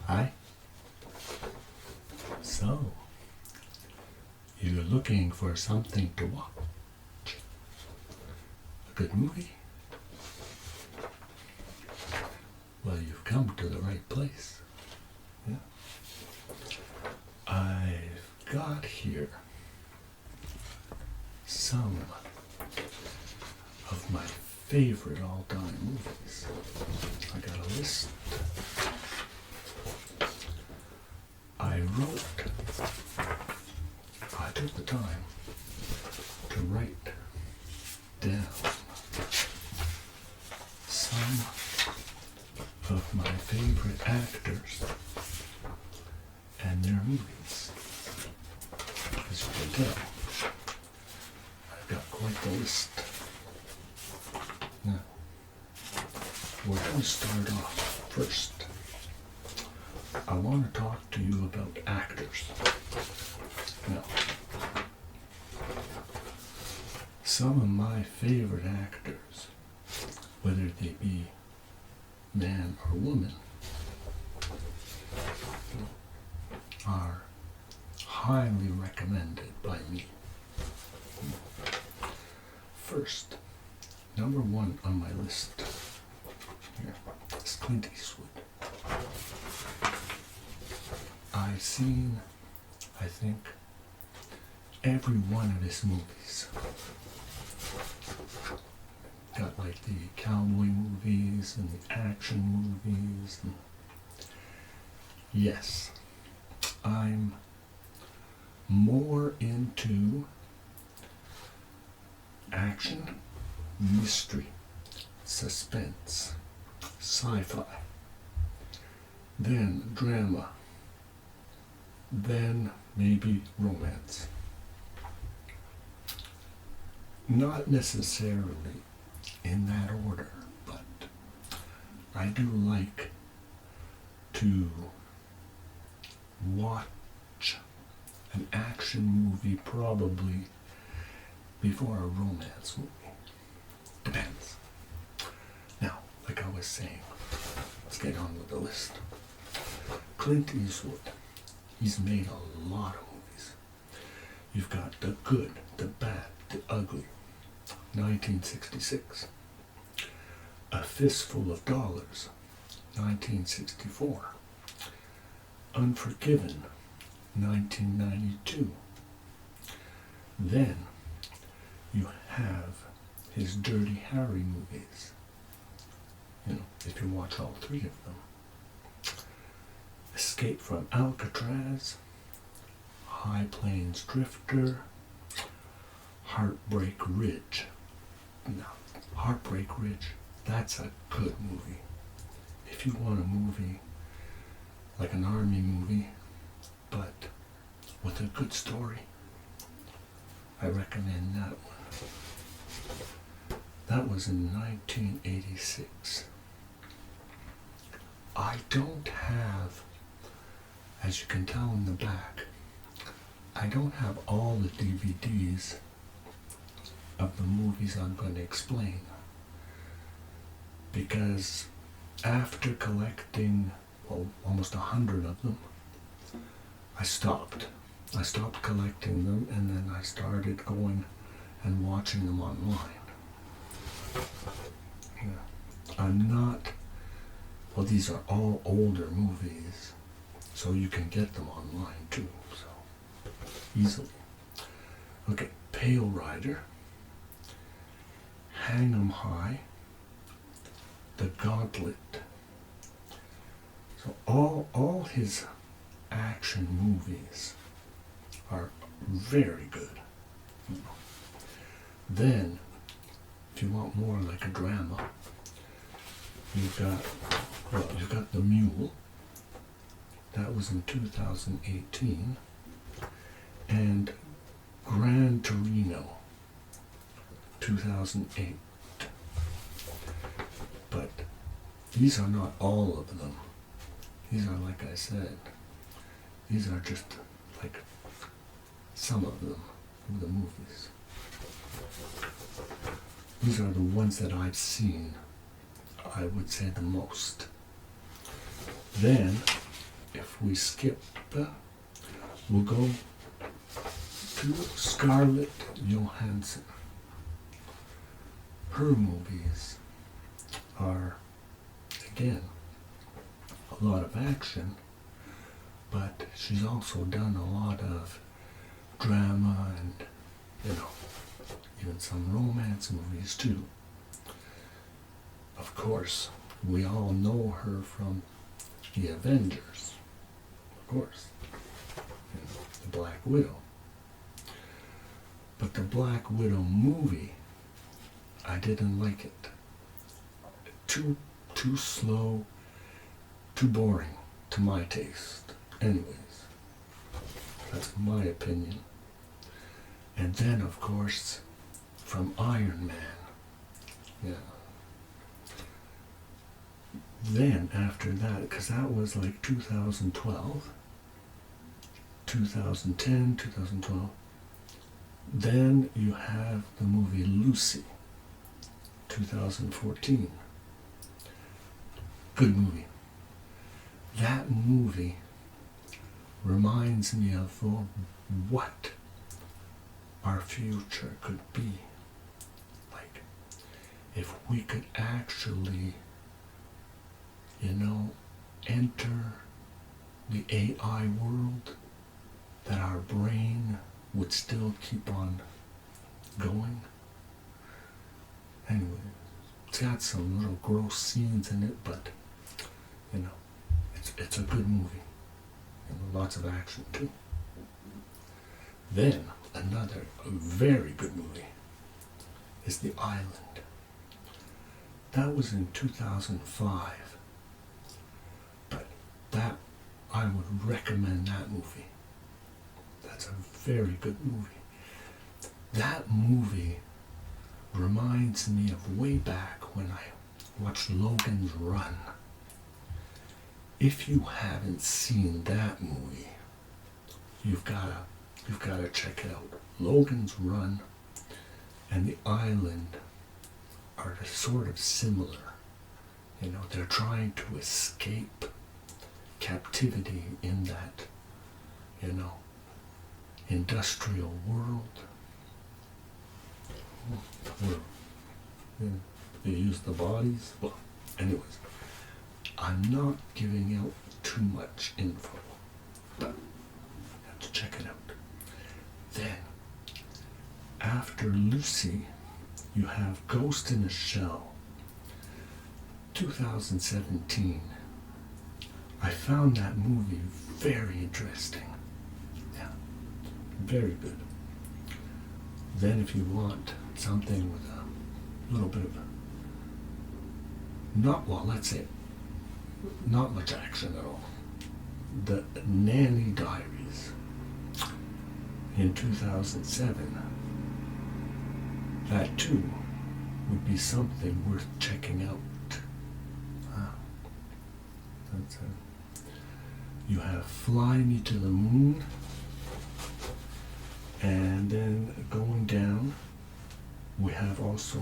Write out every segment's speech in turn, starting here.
Hi. So, you're looking for something to watch? A good movie? Well, you've come to the right place. Yeah. I've got here some of my favorite all-time movies. I got a list. I took the time to write down some of my favorite actors and their movies. As you can tell, I've got quite the list. Now, we're going to start off first. I want to talk to you about actors. Now, some of my favorite actors, whether they be man or woman, are highly recommended by me. First, number one on my list here is Clint Eastwood. I've seen, I think, every one of his movies. Got like the cowboy movies and the action movies. And yes, I'm more into action, mystery, suspense, sci-fi, then drama, then maybe romance. Not necessarily in that order, but I do like to watch an action movie probably before a romance movie. Depends. Now, like I was saying, let's get on with the list. Clint Eastwood. He's made a lot of movies. You've got The Good, The Bad, The Ugly, 1966. A Fistful of Dollars, 1964. Unforgiven, 1992. Then you have his Dirty Harry movies. You know, if you watch all three of them. Escape from Alcatraz, High Plains Drifter, Heartbreak Ridge. Now, Heartbreak Ridge, that's a good movie. If you want a movie like an army movie, but with a good story, I recommend that one. That was in 1986. I don't have, as you can tell in the back, I don't have all the DVDs of the movies I'm going to explain, because after collecting almost 100 of them, I stopped. I stopped collecting them, and then I started going and watching them online. Yeah. I'm not, well, these are all older movies, so you can get them online too, so easily. Okay, Pale Rider, Hang 'em High, The Gauntlet. So all his action movies are very good. Then, if you want more like a drama, you've got The Mule. That was in 2018. And Gran Torino, 2008. But these are not all of them. These are, like I said, these are just like some of them, of the movies. These are the ones that I've seen, I would say, the most. Then if we skip, we'll go to Scarlett Johansson. Her movies are, again, a lot of action, but she's also done a lot of drama and, even some romance movies too. Of course, we all know her from the Avengers, of course, the Black Widow. But the Black Widow movie, I didn't like it. Too slow, too boring to my taste. Anyways, that's my opinion. And then, of course, from Iron Man. Yeah. Then, after that, because that was like 2012, 2010, 2012, then you have the movie Lucy, 2014. Good movie. That movie reminds me of what our future could be. Like, if we could actually, enter the AI world, that our brain would still keep on going. Anyway, it's got some little gross scenes in it, but, it's a good movie. Lots of action too. Then, another very good movie is The Island. That was in 2005. But I would recommend that movie. That's a very good movie. That movie reminds me of way back when I watched Logan's Run. If you haven't seen that movie, you've got to check it out. Logan's Run and The Island are sort of similar. They're trying to escape captivity in that, industrial world. Where they use the bodies. Well, anyways, I'm not giving out too much info, but you have to check it out. Then, after Lucy, you have Ghost in a Shell, 2017. I found that movie very interesting. Yeah, very good. Then if you want something with a little bit of, not much action at all, The Nanny Diaries in 2007. That too would be something worth checking out. You have Fly Me to the Moon, and then going down, we have also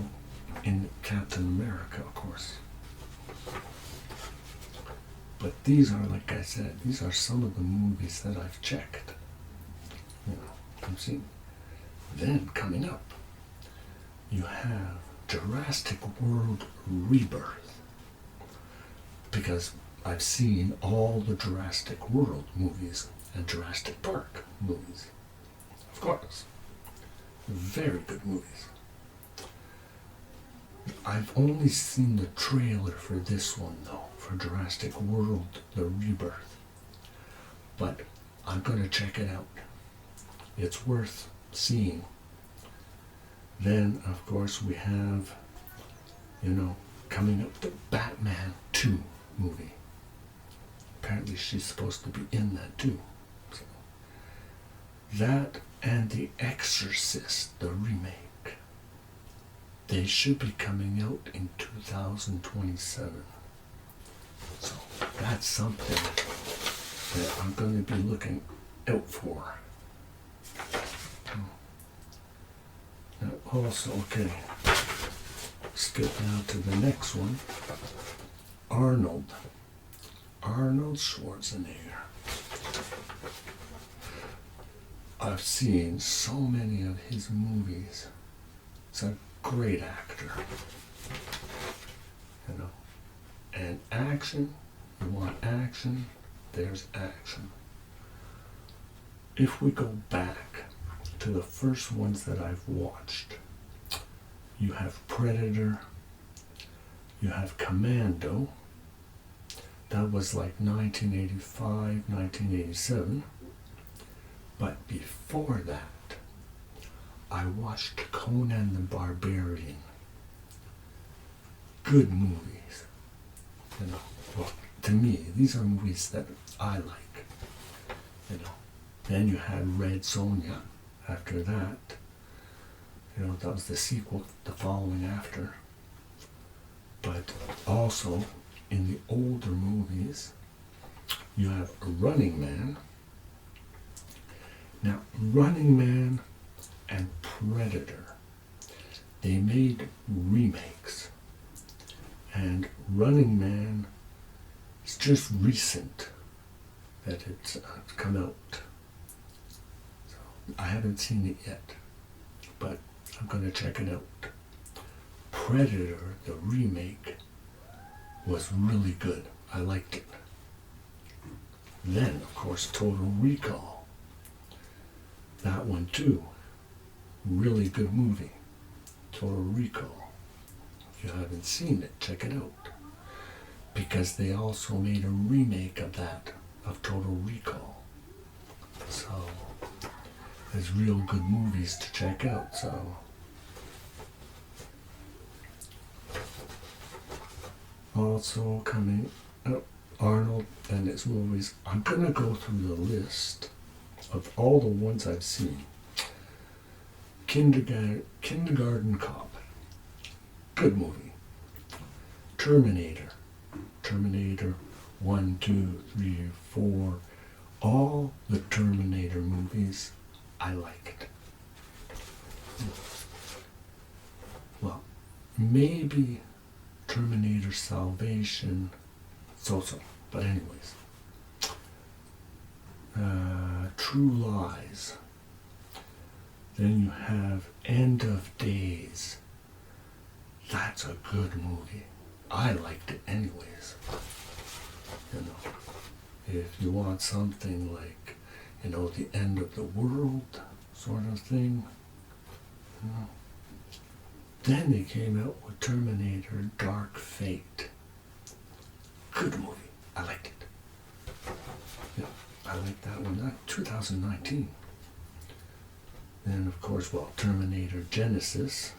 in Captain America, of course. But these are, like I said, these are some of the movies that I've checked. I've seen. Then coming up, you have Jurassic World Rebirth, because I've seen all the Jurassic World movies and Jurassic Park movies. Of course. Very good movies. I've only seen the trailer for this one, though, for Jurassic World, The Rebirth. But I'm going to check it out. It's worth seeing. Then, of course, we have, coming up, the Batman 2 movie. Apparently she's supposed to be in that too. So, that and The Exorcist, the remake. They should be coming out in 2027. So that's something that I'm going to be looking out for. Also, okay, skip now to the next one. Arnold Schwarzenegger. I've seen so many of his movies. He's a great actor. You know. And action, you want action, there's action. If we go back to the first ones that I've watched, you have Predator, you have Commando, that was like 1985, 1987, but before that, I watched Conan the Barbarian. Good movies. You know, well, to me, these are movies that I like. You know, then you had Red Sonja after that. You know, that was the sequel, the following after. But also, in the older movies, you have Running Man. Now, Running Man and Predator, they made remakes. And Running Man is just recent that it's come out. So I haven't seen it yet, but I'm going to check it out. Predator, the remake, was really good. I liked it. Then, of course, Total Recall. That one too. Really good movie. Total Recall. If you haven't seen it, check it out. Because they also made a remake of that, of Total Recall. So, there's real good movies to check out, so. Also coming up, Arnold and his movies. I'm gonna go through the list of all the ones I've seen. Kindergarten Cop. Good movie. Terminator. Terminator 1, 2, 3, 4. All the Terminator movies, I liked. Well, maybe Terminator Salvation, so-so. But anyways. True Lies. Then you have End of Days. That's a good movie. I liked it anyways. You know, if you want something like, you know, the end of the world sort of thing. You know. Then they came out with Terminator Dark Fate. Good movie. I liked it. Yeah, I liked that one. That 2019. Then, of course, well, Terminator Genesis.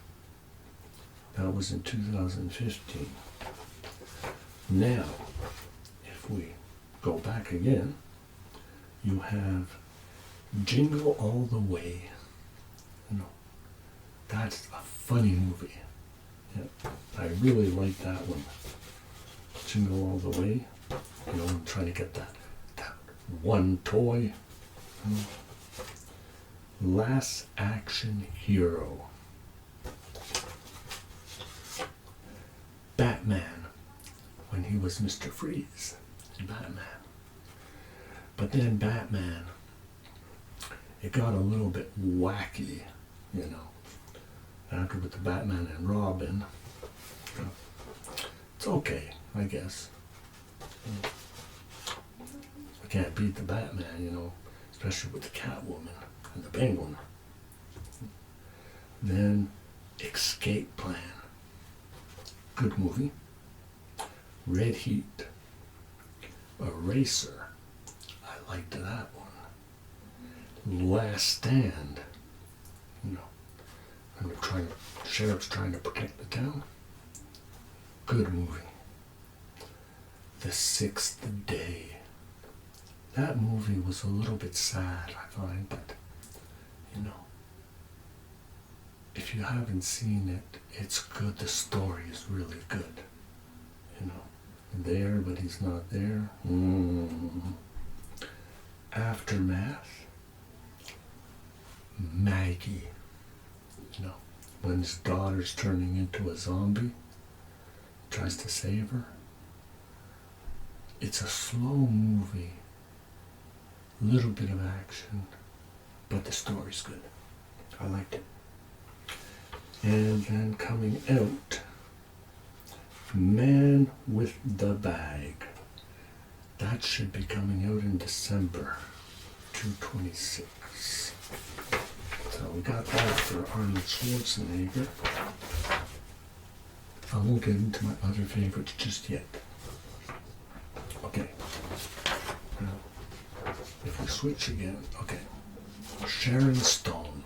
That was in 2015. Now, if we go back again, you have Jingle All the Way. You know, that's a funny movie. Yeah, I really like that one. Jingle All the Way. You know, I'm trying to get that one toy. You know. Last Action Hero. Batman, when he was Mr. Freeze in Batman. But then Batman, it got a little bit wacky, you know, after with the Batman and Robin. It's okay, I guess. I can't beat the Batman, you know, especially with the Catwoman and the Penguin. Then Escape Plan. Good movie. Red Heat. Eraser. I liked that one. Last Stand. You know, when the sheriff's trying to protect the town. Good movie. The Sixth Day. That movie was a little bit sad, I find, but, you know, if you haven't seen it, it's good. The story is really good. You know, there, but he's not there. Aftermath. Maggie. You know, when his daughter's turning into a zombie, tries to save her. It's a slow movie. Little bit of action. but the story's good. I liked it. And then coming out, Man with the Bag. That should be coming out in December 2/26. So we got that for Arnold Schwarzenegger. I won't get into my other favorites just yet. Okay. Now, if we switch again, okay. Sharon Stone.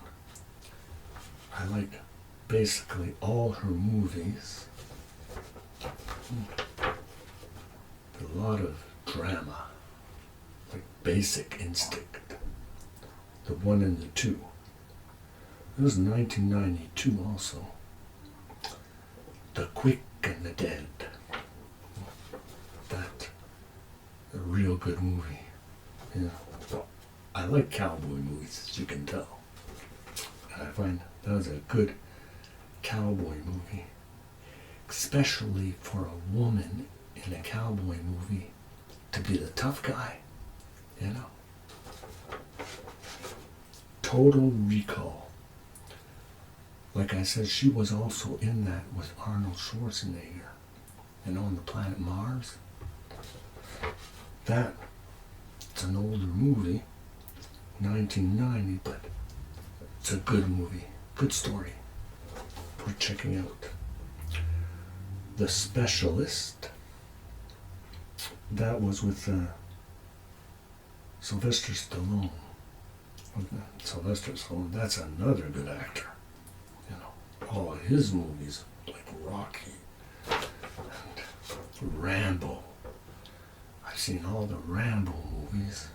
I like basically all her movies. A lot of drama, like Basic Instinct, the 1 and the 2. It was 1992 also. The Quick and the Dead. That's a real good movie. Yeah. Well, I like cowboy movies, as you can tell. And I find that was a good cowboy movie. Especially for a woman in a cowboy movie to be the tough guy, you know. Total Recall. Like I said, she was also in that with Arnold Schwarzenegger, and on the planet Mars. It's an older movie, 1990, but it's a good movie, good story. Worth checking out. The Specialist. That was with Sylvester Stallone. Sylvester Stallone, that's another good actor. You know, all of his movies, like Rocky and Rambo. I've seen all the Rambo movies.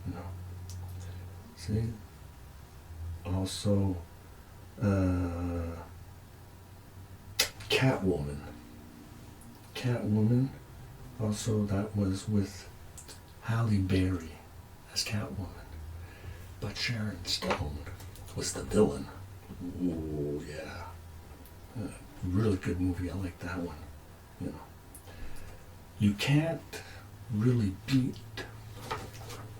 You know. See? Also, Catwoman. Catwoman. Also, that was with Halle Berry as Catwoman. But Sharon Stone was the villain. Ooh, yeah. Really good movie. I like that one. You know. You can't really beat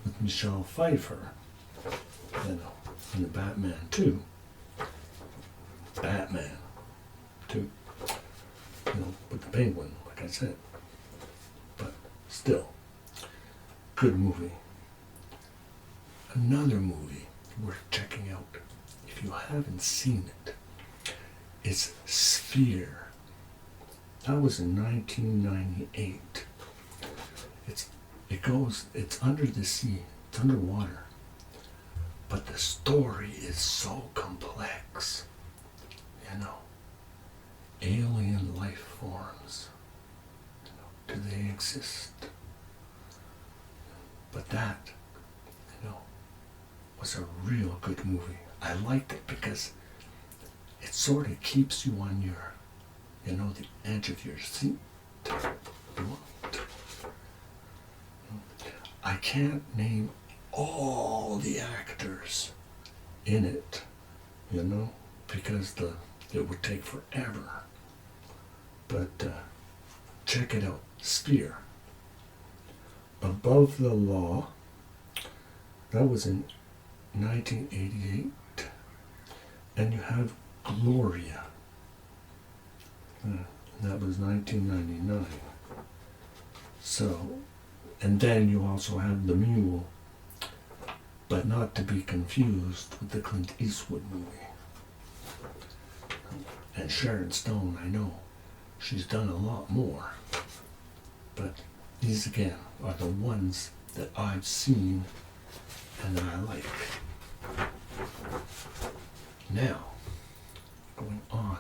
with Michelle Pfeiffer, you know, in the Batman 2. Batman 2. You know, with the Penguin, like I said. But still, good movie. Another movie worth checking out, if you haven't seen it, is Sphere. That was in 1998. It's under the sea, it's underwater. But the story is so complex, you know. Alien life forms, you know, do they exist? But that, you know, was a real good movie. I liked it because it sort of keeps you on your, you know, the edge of your seat. I can't name all the actors in it, you know, because it would take forever. But check it out, Sphere. Above the Law, that was in 1988. And you have Gloria, that was 1999. So, and then you also have The Mule, but not to be confused with the Clint Eastwood movie. And Sharon Stone, I know, she's done a lot more. But these again are the ones that I've seen and that I like. Now, going on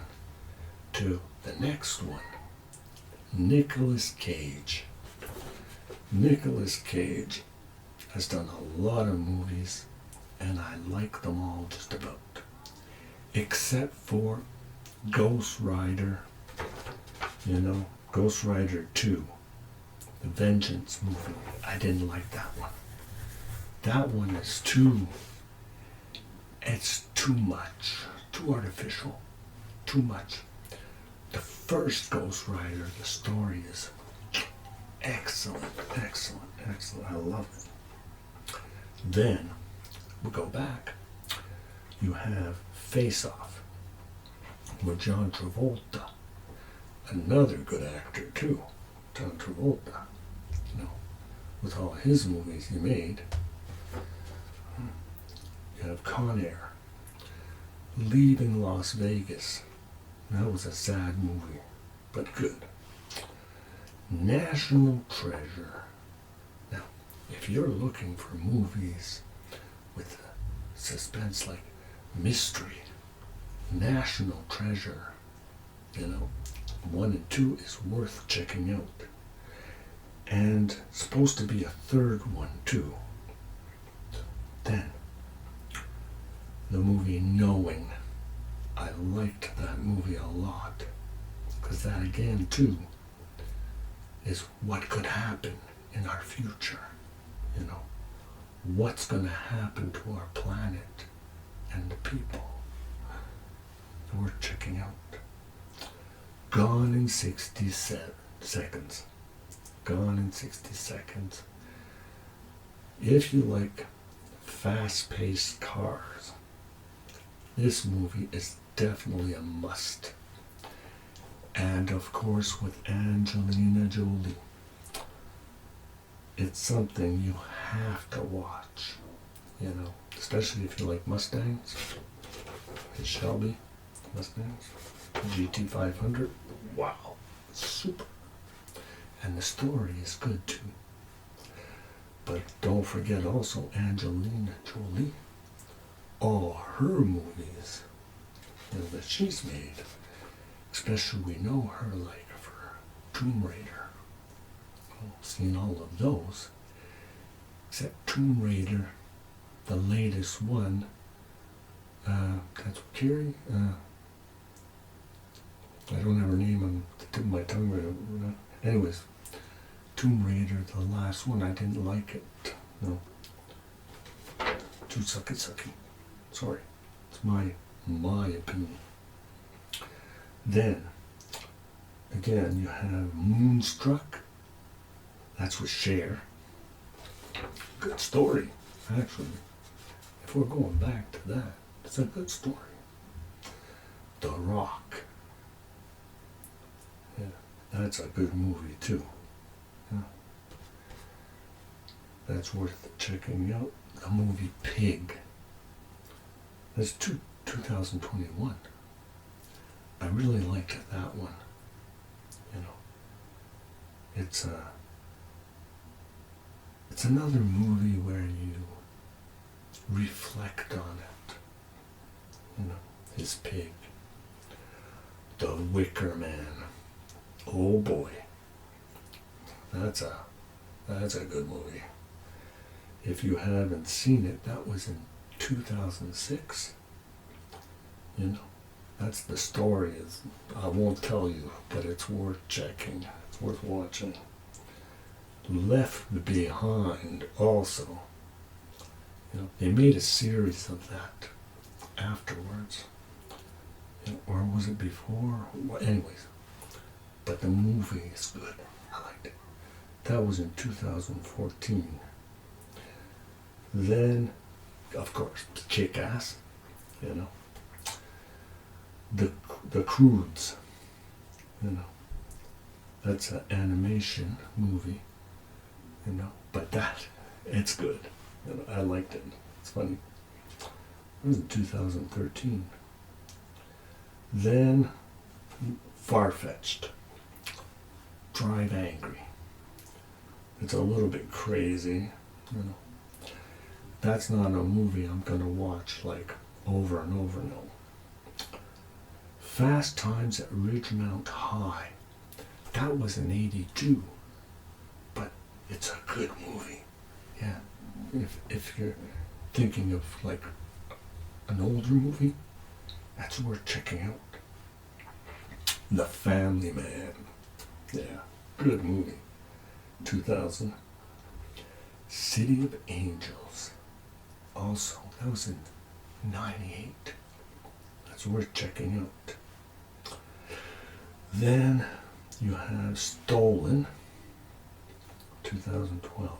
to the next one, Nicolas Cage. Nicolas Cage has done a lot of movies, and I like them all just about. Except for Ghost Rider, you know, Ghost Rider 2, the Vengeance movie. I didn't like that one. That one is it's too much, too artificial, too much. The first Ghost Rider, the story is excellent, excellent, excellent. I love it. Then, we go back. You have Face Off with John Travolta, another good actor too. John Travolta, you know, with all his movies he made. You have Con Air, Leaving Las Vegas. That was a sad movie, but good. National Treasure. Now, if you're looking for movies with suspense like mystery, National Treasure, you know, 1 and 2 is worth checking out. And supposed to be a third one too. Then, the movie Knowing. I liked that movie a lot. Because that again too is what could happen in our future. You know, what's going to happen to our planet and the people. Worth checking out. Gone in 67 seconds. Gone in 60 seconds. If you like fast-paced cars, this movie is definitely a must. And of course with Angelina Jolie. It's something you have to watch, you know, especially if you like Mustangs. It's Shelby Mustangs, GT500. Wow, super. And the story is good too. But don't forget also Angelina Jolie. All her movies, you know, that she's made, especially we know her like for Tomb Raider. I've seen all of those, except Tomb Raider, the latest one. That's Carrie. I don't have her name on the tip of my tongue right now. Anyways, Tomb Raider, the last one, I didn't like it. No. Too sucky. Sorry. It's my opinion. Then, again, you have Moonstruck. That's with Cher. Good story, actually. If we're going back to that, it's a good story. The Rock. Yeah, that's a good movie too. Yeah. That's worth checking out. The movie Pig. That's 2021. I really liked that one. You know, it's another movie where you reflect on it. You know, his pig. The Wicker Man. Oh boy. That's a good movie. If you haven't seen it, that was in 2006. You know, that's the story. I won't tell you, but it's worth checking. It's worth watching. Left Behind also. You know, they made a series of that afterwards. You know, or was it before? Well, anyways, but the movie is good. I liked it. That was in 2014. Then, of course, Kick-Ass, you know. The Croods, you know. That's an animation movie, you know. But it's good. You know, I liked it. It's funny. It was in 2013. Then, Far-Fetched. Drive Angry. It's a little bit crazy, you know. That's not a movie I'm going to watch like over and over, no. Fast Times at Ridgemount High. That was in 82. But it's a good movie. Yeah. If you're thinking of like an older movie, that's worth checking out. The Family Man. Yeah. Good movie. 2000. City of Angels. Also, that was in 98. That's worth checking out. Then you have Stolen, 2012.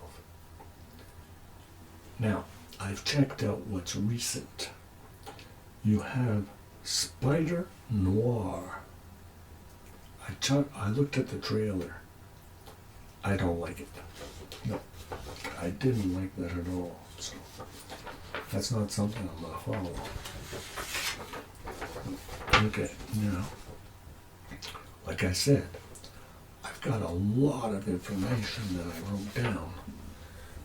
Now, I've checked out what's recent. You have Spider Noir. I looked at the trailer. I don't like it. No, I didn't like that at all. So that's not something I'm gonna follow. Okay, now, like I said, I've got a lot of information that I wrote down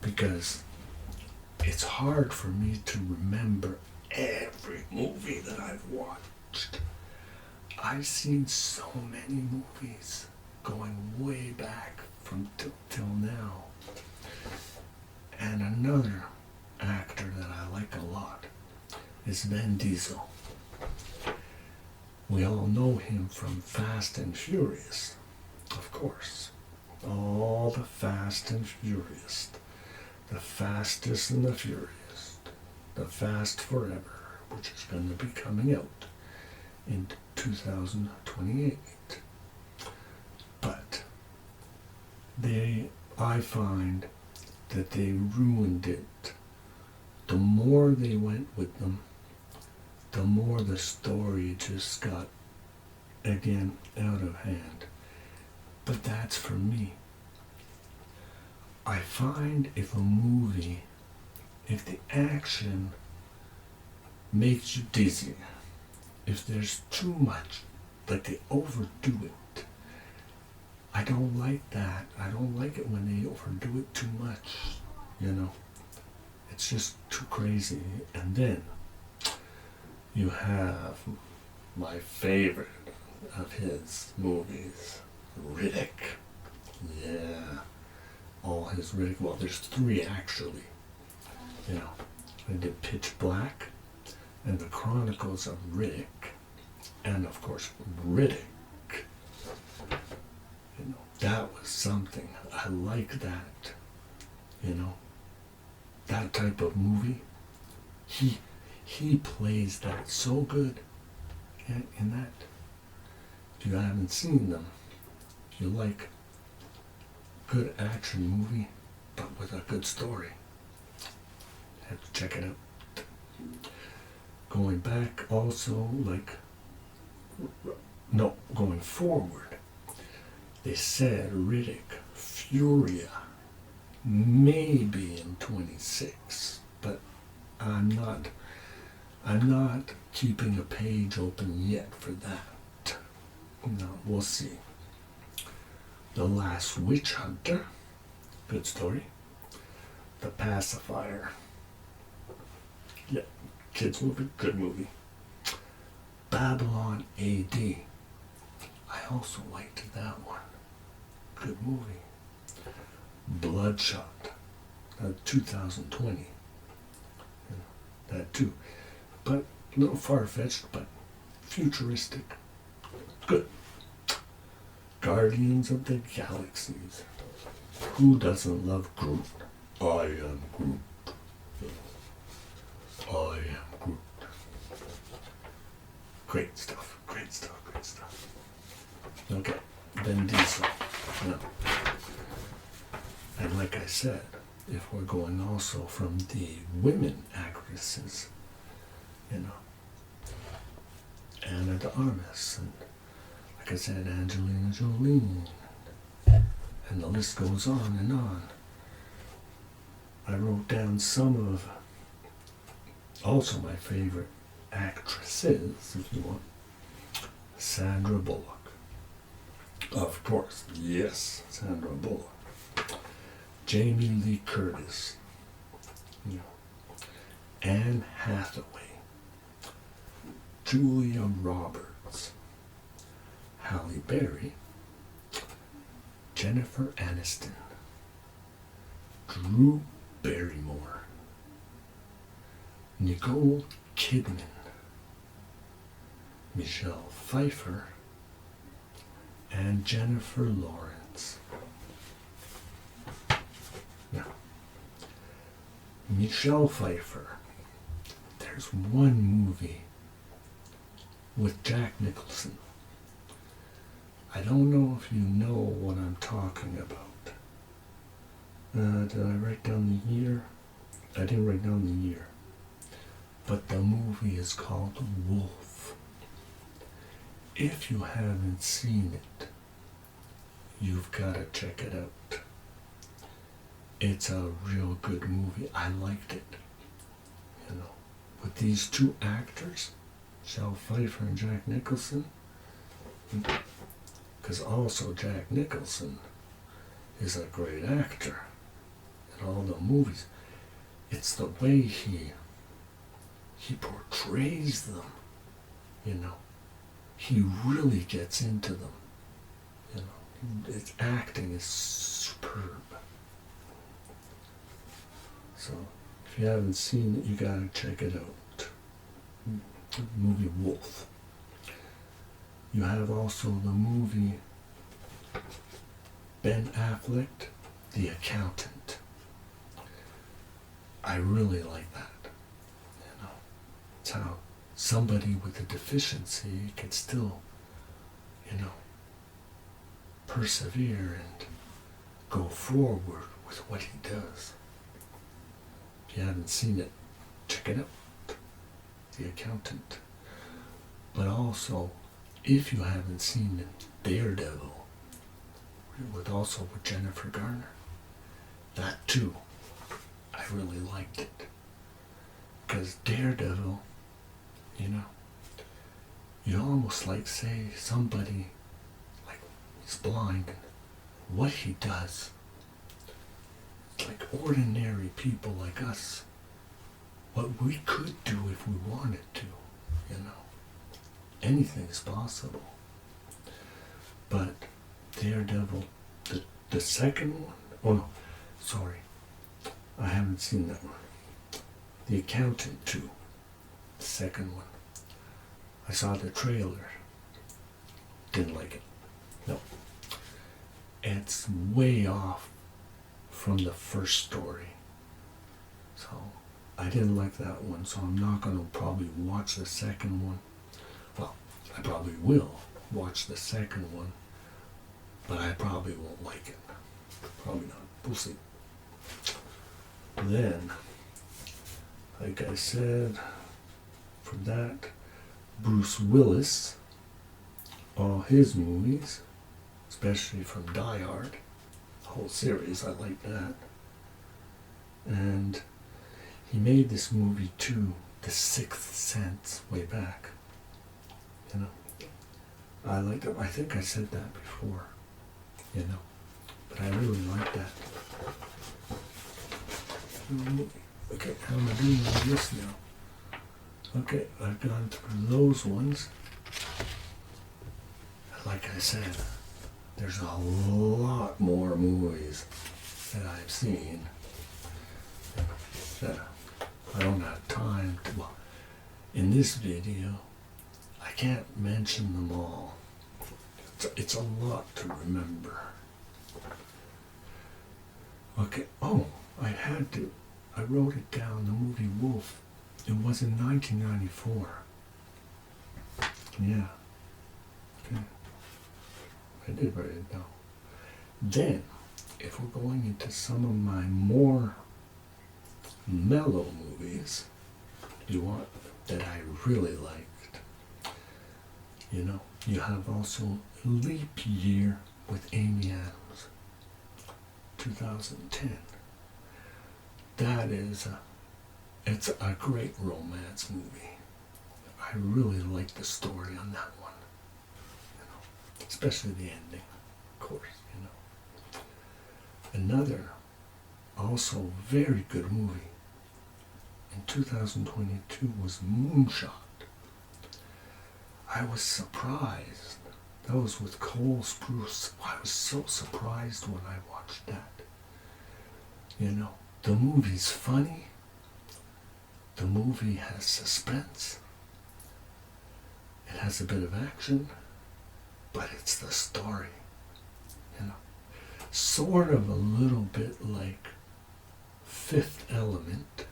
because it's hard for me to remember every movie that I've watched. I've seen so many movies going way back from till now. And another actor that I like a lot is Vin Diesel. We all know him from Fast and Furious, of course. All the Fast and Furious. The Fastest and the Furious. The Fast Forever, which is going to be coming out in 2028. But I find that they ruined it. The more they went with them, the more the story just got, again, out of hand. But that's for me. I find if the action makes you dizzy, if there's too much, like they overdo it, I don't like that. I don't like it when they overdo it too much, It's just too crazy. And then you have my favorite of his movies, Riddick. Yeah, all his Riddick. Well, there's 3 actually. I did Pitch Black and The Chronicles of Riddick, and of course Riddick. That was something. I like that. That type of movie. He plays that so good in that. If you haven't seen them, if you like good action movie, but with a good story, you have to check it out. Going back also, going forward, they said Riddick, Furia, maybe in 26, but I'm not keeping a page open yet for that. No, we'll see. The Last Witch Hunter, good story. The Pacifier, yeah, kids movie, good movie. Babylon AD, I also liked that one, good movie. Bloodshot, 2020, that too, but a little far-fetched, but futuristic, good. Guardians of the Galaxies, who doesn't love Groot? I am Groot. I am Groot. Great stuff, great stuff, great stuff. Okay, Vin Diesel. No. And like I said, if we're going also from the women actresses, Anna de Armas, and like I said, Angelina Jolie, and the list goes on and on. I wrote down some of also my favorite actresses, if you want. Sandra Bullock. Of course, yes, Sandra Bullock. Jamie Lee Curtis. Anne Hathaway. Julia Roberts. Halle Berry. Jennifer Aniston. Drew Barrymore. Nicole Kidman. Michelle Pfeiffer. And Jennifer Lawrence. Now, Michelle Pfeiffer, there's one movie with Jack Nicholson. I don't know if you know what I'm talking about. Did I write down the year? I didn't write down the year, but the movie is called Wolf. If you haven't seen it, you've got to check it out. It's a real good movie. I liked it. You know, with these two actors, Michelle Pfeiffer and Jack Nicholson, because also Jack Nicholson is a great actor in all the movies. It's the way he portrays them, you know. He really gets into them, you know. His acting is superb. So, if you haven't seen it, you gotta check it out. The movie Wolf. You have also the movie Ben Affleck, The Accountant. I really like that. You know, it's how somebody with a deficiency can still, you know, persevere and go forward with what he does. If you haven't seen it, check it out. The Accountant. But also, if you haven't seen it, Daredevil, with Jennifer Garner. That too, I really liked it. Because Daredevil, you know, you almost like say somebody, like he's blind, and what he does, like ordinary people like us, what we could do if we wanted to, you know. Anything is possible. But Daredevil, the second one, oh no, sorry, I haven't seen that one. The Accountant 2, the second one. I saw the trailer, didn't like it. No. It's way off from the first story. So I didn't like that one, so I'm not going to probably watch the second one. Well, I probably will watch the second one, but I probably won't like it. Probably not. We'll see. Then, like I said, from that, Bruce Willis, all his movies, especially from Die Hard, the whole series, I like that. And he made this movie too, The Sixth Sense, way back. You know, I liked it. I think I said that before, you know, but I really like that. Okay, how am I doing on this now? Okay, I've gone through those ones. Like I said, there's a lot more movies that I've seen that I don't have time to. Well, in this video, I can't mention them all. It's a lot to remember. Okay, oh, I wrote it down, the movie Wolf. It was in 1994. Yeah. Okay. I did write it down. Then, if we're going into some of my more mellow movies, that I really liked, you know, you have also Leap Year with Amy Adams, 2010. That is it's a great romance movie. I really like the story on that one, you know, especially the ending, of course, you know. Another, also very good movie in 2022 was Moonshot. I was surprised. That was with Cole Sprouse. I was so surprised when I watched that. You know, the movie's funny. The movie has suspense. It has a bit of action, but it's the story. You know, sort of a little bit like Fifth Element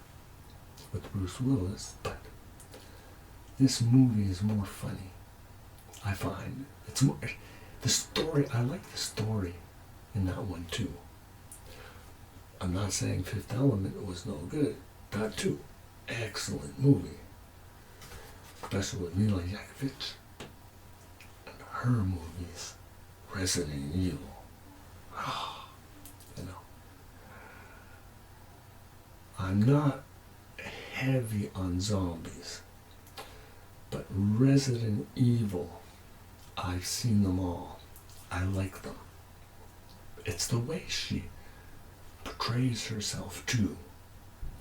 with Bruce Willis, but this movie is more funny. I find it's more the story. I like the story in that one too. I'm not saying Fifth Element was no good. That too, excellent movie. Especially with Mila Jovovich and her movies, Resident Evil. You know, I'm not heavy on zombies, but Resident Evil, I've seen them all. I like them. It's the way she portrays herself too.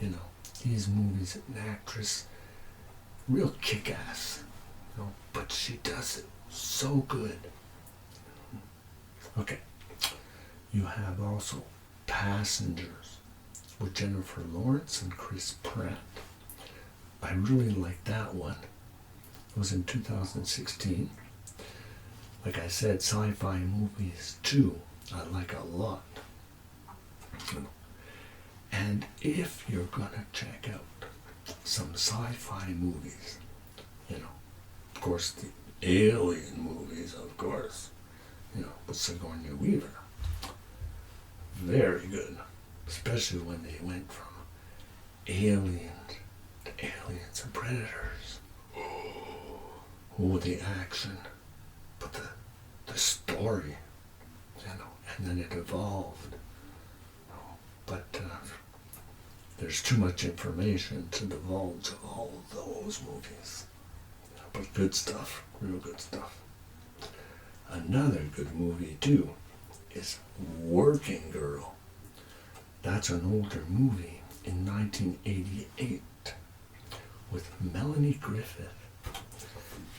You know, these movies, an actress, real kick-ass, you know, but she does it so good. Okay, you have also Passengers with Jennifer Lawrence and Chris Pratt. I really liked that one. It was in 2016. Like I said, sci-fi movies too, I like a lot. And if you're gonna check out some sci-fi movies, you know, of course the Alien movies, of course, you know, with Sigourney Weaver. Very good, especially when they went from aliens to aliens and predators. Oh, the action, but the story, you know, and then it evolved. But there's too much information to divulge of all of those movies. But good stuff, real good stuff. Another good movie too is Working Girl. That's an older movie in 1988 with Melanie Griffith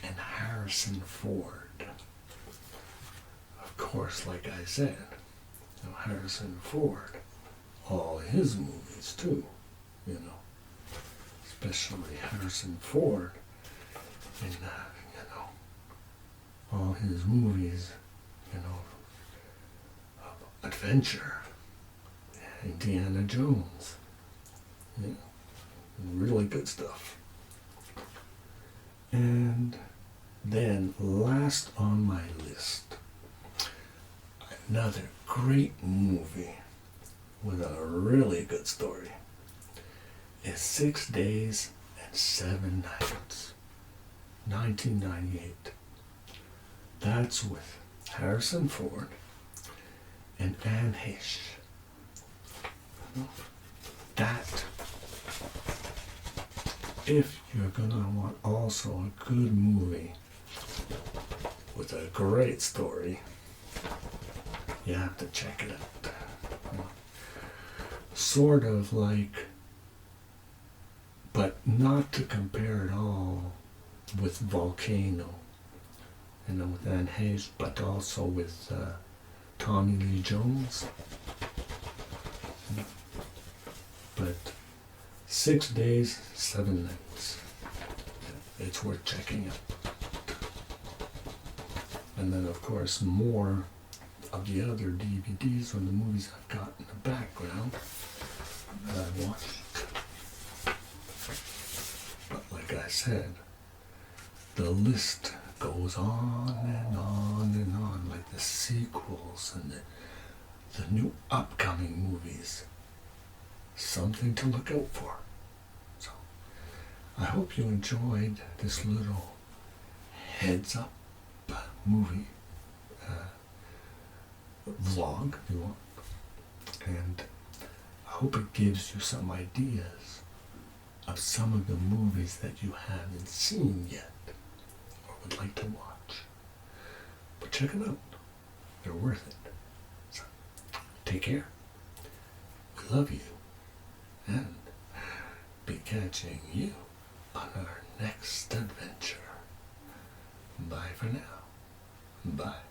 and Harrison Ford. Of course, like I said, you know, Harrison Ford, all his movies too, you know, especially Harrison Ford in, you know, all his movies, you know, adventure, Indiana Jones, you know, really good stuff. And then last on my list, another great movie with a really good story is 6 Days and 7 Nights, 1998. That's with Harrison Ford and Anne Heche. That, if you're gonna want also a good movie with a great story, you have to check it out. Sort of like, but not to compare at all with Volcano, you know, with Anne Heche, but also with Tommy Lee Jones. But 6 Days, 7 Nights. It's worth checking out. And then, of course, more of the other DVDs or the movies I've got in the background that I watched. But like I said, the list goes on and on and on, like the sequels and the new upcoming movies. Something to look out for. So, I hope you enjoyed this little heads up movie vlog, if you want. And I hope it gives you some ideas of some of the movies that you haven't seen yet or would like to watch. But check them out. They're worth it. So, take care. We love you. And be catching you on our next adventure. Bye for now. Bye.